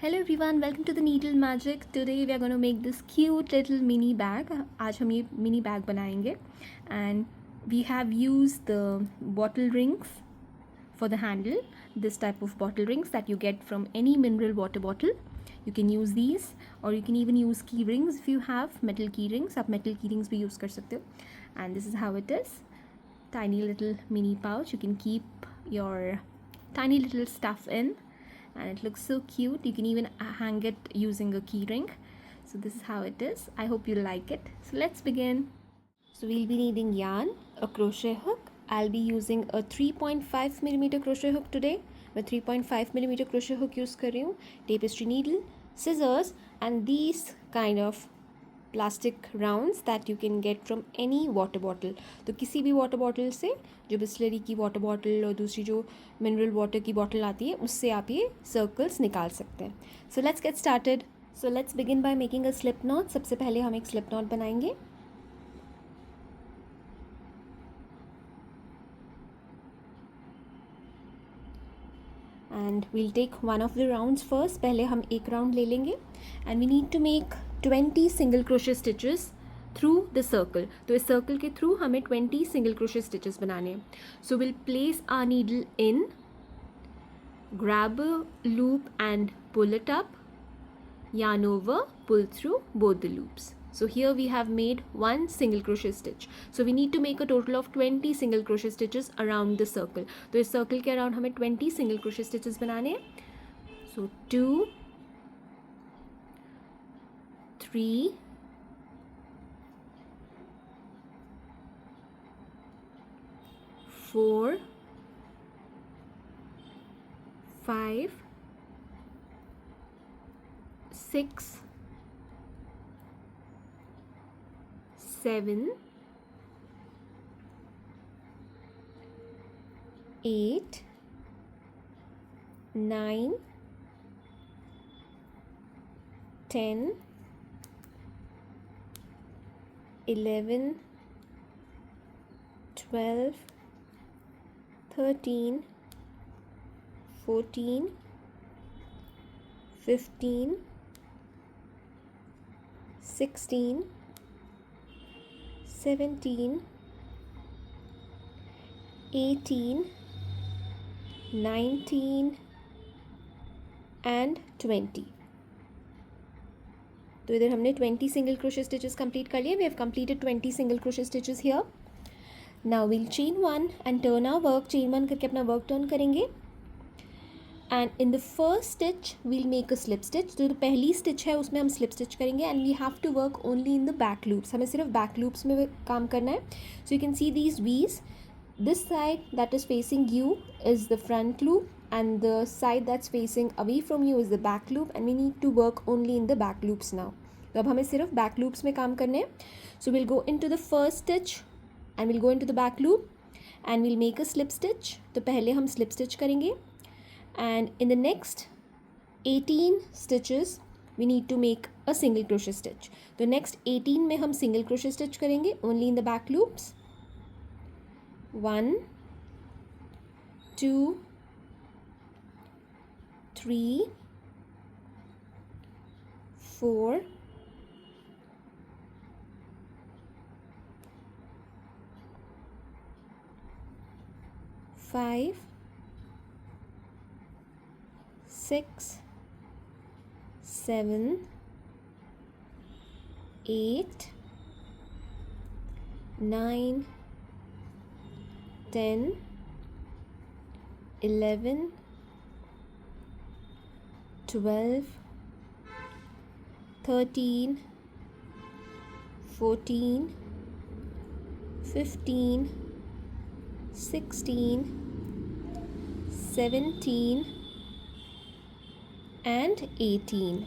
Hello everyone, welcome to the Needle Magic. Today we are going to make this cute little mini bag. आज हम ये mini bag बनाएंगे and we have used the bottle rings for the handle. This type of bottle rings that you get from any mineral water bottle. You can use these or you can even use key rings if you have metal key rings. आप metal key rings भी use कर सकते हो. And this is how it is. Tiny little mini pouch. You can keep your tiny little stuff in. And it looks so cute. You can even hang it using a key ring. So this is how it is. I hope you like it. So let's begin. So we'll be needing yarn, a crochet hook. I'll be using a 3.5 millimeter crochet hook today. मैं 3.5 millimeter crochet hook use कर रही हूँ. Tapestry needle, scissors, and these kind of plastic rounds that you can get from any water bottle. तो किसी भी water bottle से, जो बिस्लरी की water bottle और दूसरी जो mineral water की bottle आती है, उससे आप ये circles निकाल सकते हैं. So let's get started. So let's begin by making a slip knot. सबसे पहले हम एक slip knot बनाएंगे. And we'll take one of the rounds first. पहले हम एक round ले लेंगे. And we need to make 20 single crochet stitches through the circle. तो इस circle के through हमें 20 single crochet stitches बनाने हैं. So we'll place our needle in, grab a loop and pull it up, yarn over, pull through both the loops. So here we have made one single crochet stitch. So we need to make a total of 20 single crochet stitches around the circle. तो इस circle के around हमें 20 single crochet stitches बनाने हैं. So 2, 3, 4, 5, 6, 7, 8, 9, 10, 11, 12, 13, 14, 15, 16, 17, 18, 19 and 20. तो इधर हमने 20 single crochet stitches complete कर लिए. We have completed 20 single crochet stitches here. Now we'll chain one and turn our work. Chain one करके अपना work turn करेंगे. And in the first stitch we'll make a slip stitch. तो पहली stitch है उसमें हम slip stitch करेंगे and we have to work only in the back loops. हमें सिर्फ back loops में काम करना है. So you can see these V's. This side that is facing you is the front loop and the side that's facing away from you is the back loop, and we need to work only in the back loops now. तो अब हमें सिर्फ back loops में काम करने हैं. So we'll go into the first stitch and we'll go into the back loop and we'll make a slip stitch. तो पहले हम slip stitch करेंगे and in the next 18 stitches we need to make a single crochet stitch. तो next 18 में हम single crochet stitch करेंगे only in the back loops. 1, 2, 3, 4, 5, 6, 7, 8, 9, 10, 11, 12, 13, 14, 15, 16, 17 and 18.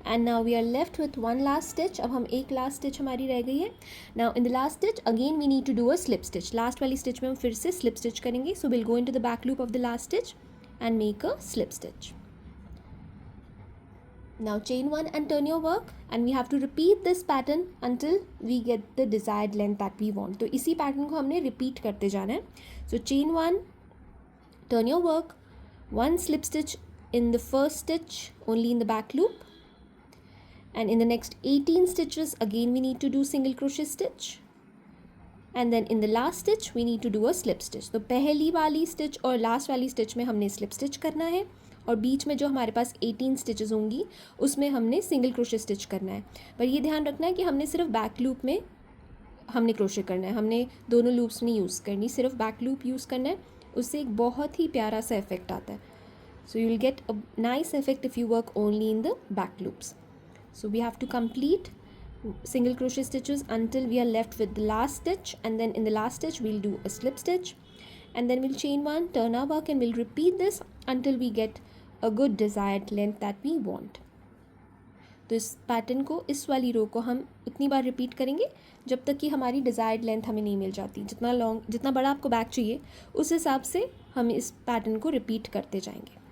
And now we are left with one last stitch. अब हम एक last stitch हमारी रह गई है. Now in the last stitch again we need to do a slip stitch. Last वाली stitch में हम फिर से slip stitch करेंगे. So we'll go into the back loop of the last stitch and make a slip stitch. Now chain one and turn your work, and we have to repeat this pattern until we get the desired length that we want. तो इसी pattern को हमने repeat करते जाना है. So chain one, turn your work, one slip stitch in the first stitch only in the back loop, and in the next 18 stitches again we need to do single crochet stitch, and then in the last stitch we need to do a slip stitch. तो पहली वाली stitch और last वाली stitch में हमने slip stitch करना है, और बीच में जो हमारे पास 18 स्टिचेस होंगी उसमें हमने सिंगल क्रोशे स्टिच करना है. पर ये ध्यान रखना है कि हमने सिर्फ बैक लूप में हमने क्रोशे करना है, हमने दोनों लूप्स नहीं यूज़ करनी, सिर्फ बैक लूप यूज़ करना है. उससे एक बहुत ही प्यारा सा इफेक्ट आता है. So you will get a nice effect if you work only in the back loops. So we have to complete single crochet stitches until we are left with the last stitch, and then in the last stitch we'll do a slip stitch, and then we'll chain one, turn our work, and we'll repeat this until we get a good desired length that we want. तो इस pattern को, इस वाली रो को हम उतनी बार repeat करेंगे जब तक कि हमारी डिज़ायर्ड लेंथ हमें नहीं मिल जाती. जितना लॉन्ग, जितना बड़ा आपको बैक चाहिए उस हिसाब से हम इस पैटर्न को रिपीट करते जाएंगे.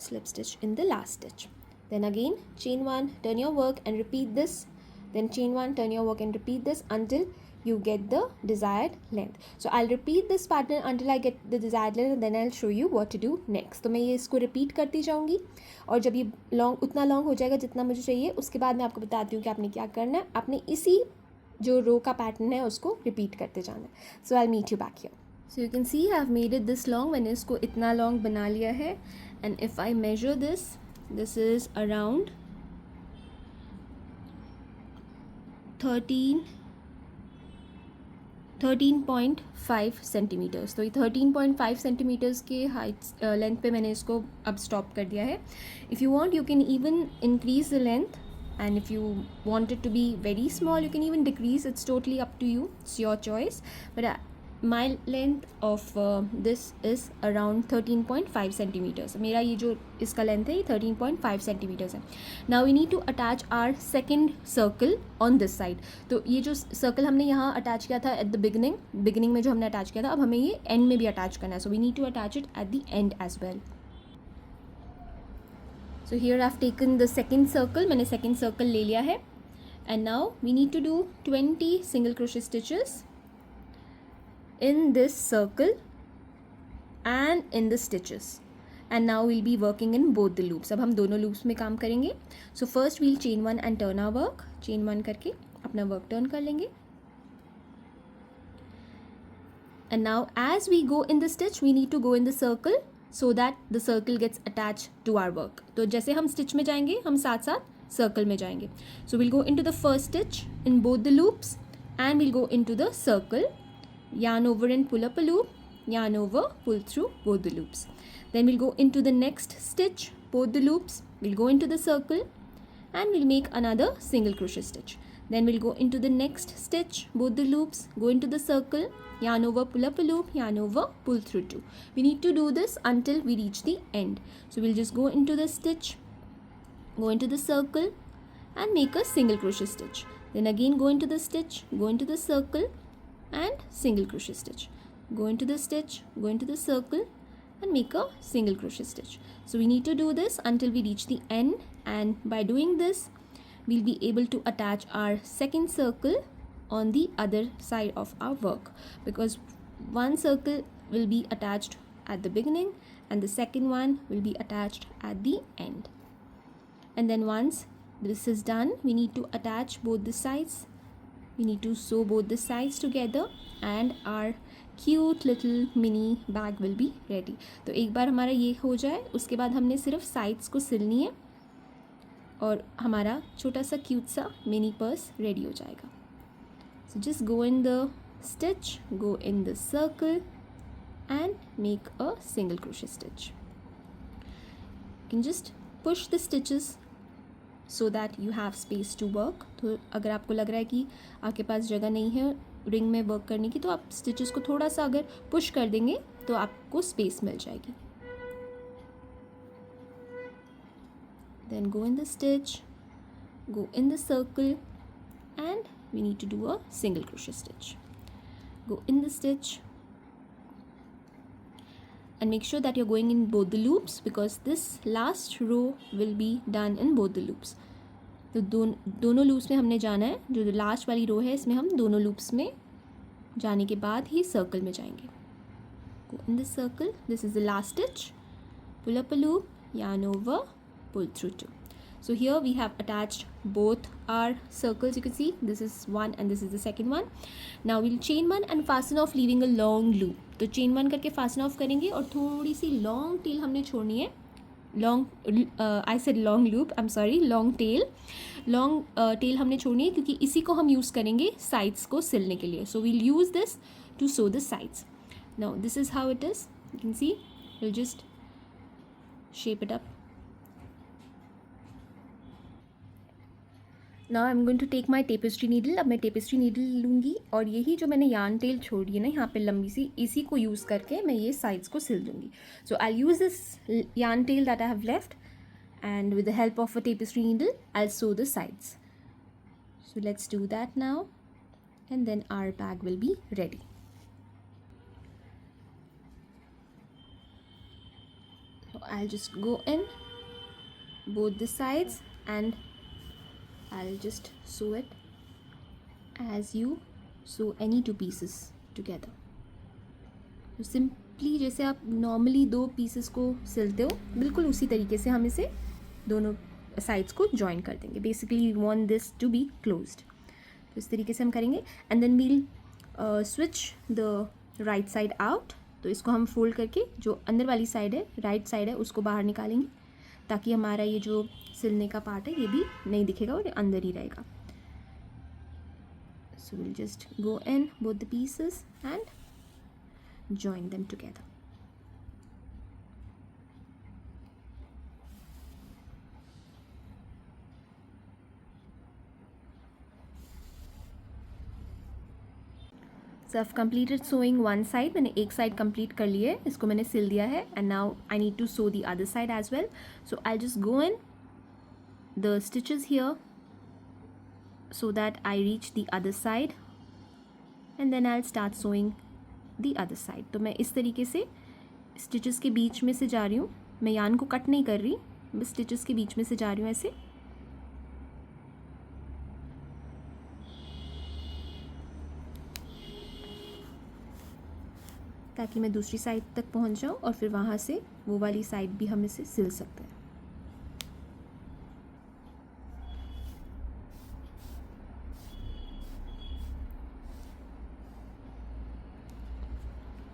Slip stitch in the last stitch, then again chain one, turn your work and repeat this, then chain one, turn your work and repeat this until you get the desired length. So I'll repeat this pattern until I get the desired length, and then I'll show you what to do next. तो मैं ये इसको repeat करती जाऊँगी, और जब ये long, उतना लॉन्ग हो जाएगा जितना मुझे चाहिए, उसके बाद मैं आपको बताती हूँ कि आपने क्या करना है. आपने इसी जो रो का पैटर्न है उसको रिपीट करते जाना है. So I meet you back here. So you can see I have made it this long. मैंने इसको इतना लॉन्ग बना लिया है, and if I measure this is around 13.5 centimetres. तो ये 13.5 सेंटीमीटर्स के हाइट लेंथ पे मैंने इसको अब स्टॉप कर दिया है. If you want you can even increase the length, and if you want it to be very small you can even decrease. It's totally up to you, it's your choice, but my length of this is around 13.5 centimeters. मेरा ये जो इसका length है ये 13.5 centimetres है. Now we need to attach our second circle on this side. तो ये जो सर्कल हमने यहाँ अटैच किया था at the beginning में जो हमने अटैच किया था, अब हमें ये एंड में भी अटैच करना है. So we need to attach it at the end as well. So here I've taken the second circle. मैंने second circle ले लिया है, and now we need to do 20 single crochet stitches in this circle and in the stitches, and now we'll be working in both the loops. अब हम दोनों loops में काम करेंगे. So first we'll chain one and turn our work. chain one करके अपना work turn कर लेंगे, and now as we go in the stitch we need to go in the circle so that the circle gets attached to our work. तो जैसे हम stitch में जाएंगे हम साथ साथ circle में जाएंगे. So we'll go into the first stitch in both the loops, and we'll go into the circle, yarn over and pull up a loop, yarn over, pull through both the loops. Then we'll go into the next stitch, both the loops, we'll go into the circle, and we'll make another single crochet stitch. Then we'll go into the next stitch, both the loops, go into the circle, yarn over, pull up a loop, yarn over, pull through two. We need to do this until we reach the end. So we'll just go into the stitch, go into the circle, and make a single crochet stitch. Then again go into the stitch, go into the circle, and single crochet stitch. Go into the stitch, go into the circle, and make a single crochet stitch. So we need to do this until we reach the end, and by doing this we'll be able to attach our second circle on the other side of our work, because one circle will be attached at the beginning and the second one will be attached at the end. And then once this is done we need to attach both the sides, we need to sew both the sides together, and our cute little mini bag will be ready. तो एक बार हमारा ये हो जाए उसके बाद हमने सिर्फ साइड्स को सिलनी है और हमारा छोटा सा क्यूट सा मिनी पर्स रेडी हो जाएगा. So just go in the stitch, go in the circle, and make a single crochet stitch. You can just push the stitches so that you have space to work. तो अगर आपको लग रहा है कि आपके पास जगह नहीं है रिंग में वर्क करने की, तो आप स्टिचेस को थोड़ा सा अगर पुश कर देंगे तो आपको स्पेस मिल जाएगी. Then go in the stitch, go in the circle, and we need to do a single crochet stitch. Go in the stitch and make sure that you're going in both the loops, because this last row will be done in both the loops. तो दोनों loops में हमने जाना है. जो last वाली रो है इसमें हम दोनों लूप्स में जाने के बाद ही सर्कल में जाएंगे. Go in the circle. This is the last stitch. Pull up a loop, yarn over, pull through 2. So here we have attached both our circles. You can see this is one and this is the second one. Now we'll chain one and fasten off, leaving a long loop. तो chain one करके fasten off करेंगे और थोड़ी सी long tail हमने छोड़नी है. I said long loop, I'm sorry, long tail. Long tail हमने छोड़नी है क्योंकि इसी को हम use करेंगे sides को सिलने के लिए. So we'll use this to sew the sides. Now this is how it is. You can see we'll just shape it up. Now I'm going to take my tapestry needle. अब मैं tapestry needle लूँगी और यही जो मैंने yarn tail छोड़ी है ना यहाँ पे लंबी सी, इसी को यूज़ करके मैं ये sides को सिल दूँगी. So I'll use this yarn tail that I have left and with the help of a tapestry needle I'll sew the sides. So let's do that now and then our bag will be ready. So I'll just go in both the sides and I'll just sew it as you sew any two pieces together. तो simply जैसे आप normally दो pieces को सिलते हो बिल्कुल उसी तरीके से हम इसे दोनों साइड्स को जॉइन कर देंगे. Basically we want this to be closed. तो इस तरीके से हम करेंगे and then we'll switch the right side out. तो इसको हम फोल्ड करके जो अंदर वाली साइड है, राइट साइड है, उसको बाहर निकालेंगे ताकि हमारा ये जो सिलने का पार्ट है ये भी नहीं दिखेगा और अंदर ही रहेगा. So we'll just go in both the pieces and join them together. So I've completed sewing one side. मैंने एक side complete कर ली है, इसको मैंने सिल दिया है and now I need to sew the other side as well. So I'll just go in the stitches here so that I reach the other side and then I'll start sewing the other side. तो मैं इस तरीके से stitches के बीच में से जा रही हूँ. मैं यान को कट नहीं कर रही, बस stitches के बीच में से जा रही हूँ ऐसे. ताकि मैं दूसरी साइड तक पहुंच जाऊं और फिर वहाँ से वो वाली साइड भी हम इसे सिल सकते हैं.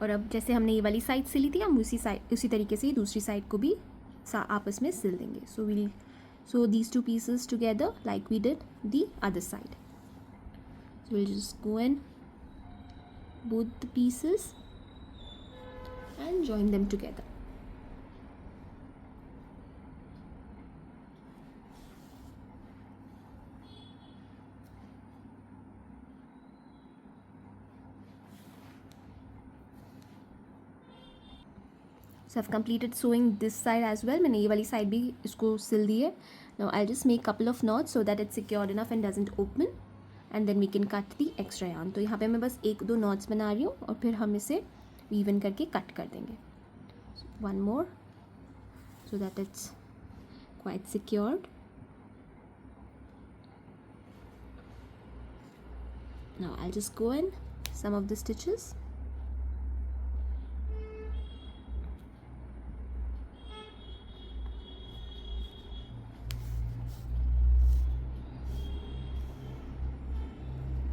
और अब जैसे हमने ये वाली साइड सिली थी हम उसी तरीके से ही दूसरी साइड को भी आपस में सिल देंगे. So we'll sew these two pieces together like we did the other side. So we'll just go in both the pieces and join them together. So I've completed sewing this side as well. मैंने ये वाली side भी इसको सिल दी है. Now I'll just make couple of knots so that it's secured enough and doesn't open, and then we can cut the extra yarn. तो यहाँ पे मैं बस एक दो knots बना रही हूँ और फिर हम इसे weave करके cut कर देंगे. So one more so that it's quite secured. Now I'll just go in some of the stitches.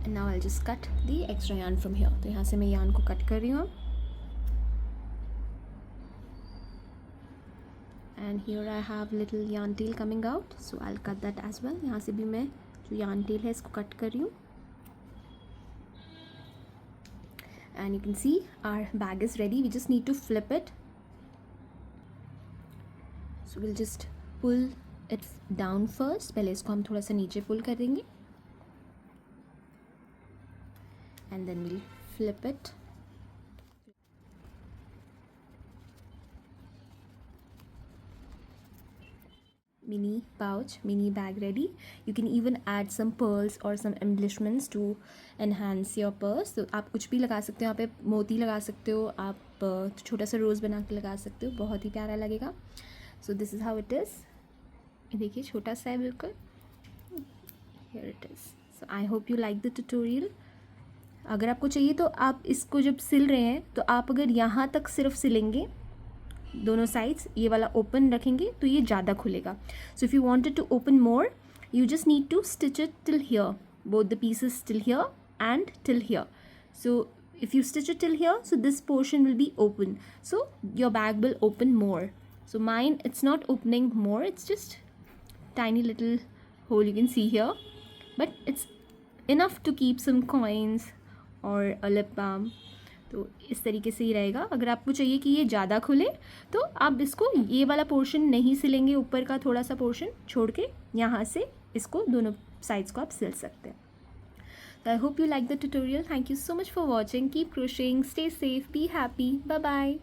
And now I'll just cut the extra yarn from here. तो यहाँ से मैं yarn को cut कर रही हूँ. And here I have little yarn tail coming out, so I'll cut that as well. यहाँ से भी मैं जो yarn tail है इसको cut कर रही हूँ. And you can see our bag is ready. We just need to flip it. So we'll just pull it down first. पहले इसको हम थोड़ा सा नीचे pull कर देंगे. And then we'll flip it. Mini pouch, mini bag ready. You can even add some pearls or some embellishments to enhance your purse. तो आप कुछ भी लगा सकते हो, यहाँ पे मोती लगा सकते हो, आप छोटा सा रोज़ बना के लगा सकते हो, बहुत ही प्यारा लगेगा. So this is how it is. देखिए छोटा सा है बिल्कुल. Here it is. So I hope you like the tutorial. अगर आपको चाहिए तो आप इसको जब सिल रहे हैं तो आप अगर यहाँ तक सिर्फ सिलेंगे, दोनों साइड्स ये वाला ओपन रखेंगे तो ये ज़्यादा खुलेगा. So if you wanted to open more, you just need to stitch it till here, both the pieces till here and till here. So if you stitch it till here, so this portion will be open, so your bag will open more. So mine, it's not opening more, it's just tiny little hole you can see here, but it's enough to keep some coins or a lip balm. तो इस तरीके से ही रहेगा. अगर आपको चाहिए कि ये ज़्यादा खुले तो आप इसको ये वाला पोर्शन नहीं सिलेंगे, ऊपर का थोड़ा सा पोर्शन छोड़ के यहाँ से इसको दोनों साइड्स को आप सिल सकते हैं. तो I hope you like the tutorial. Thank you so much for watching. Keep crocheting, stay safe, be happy. Bye bye.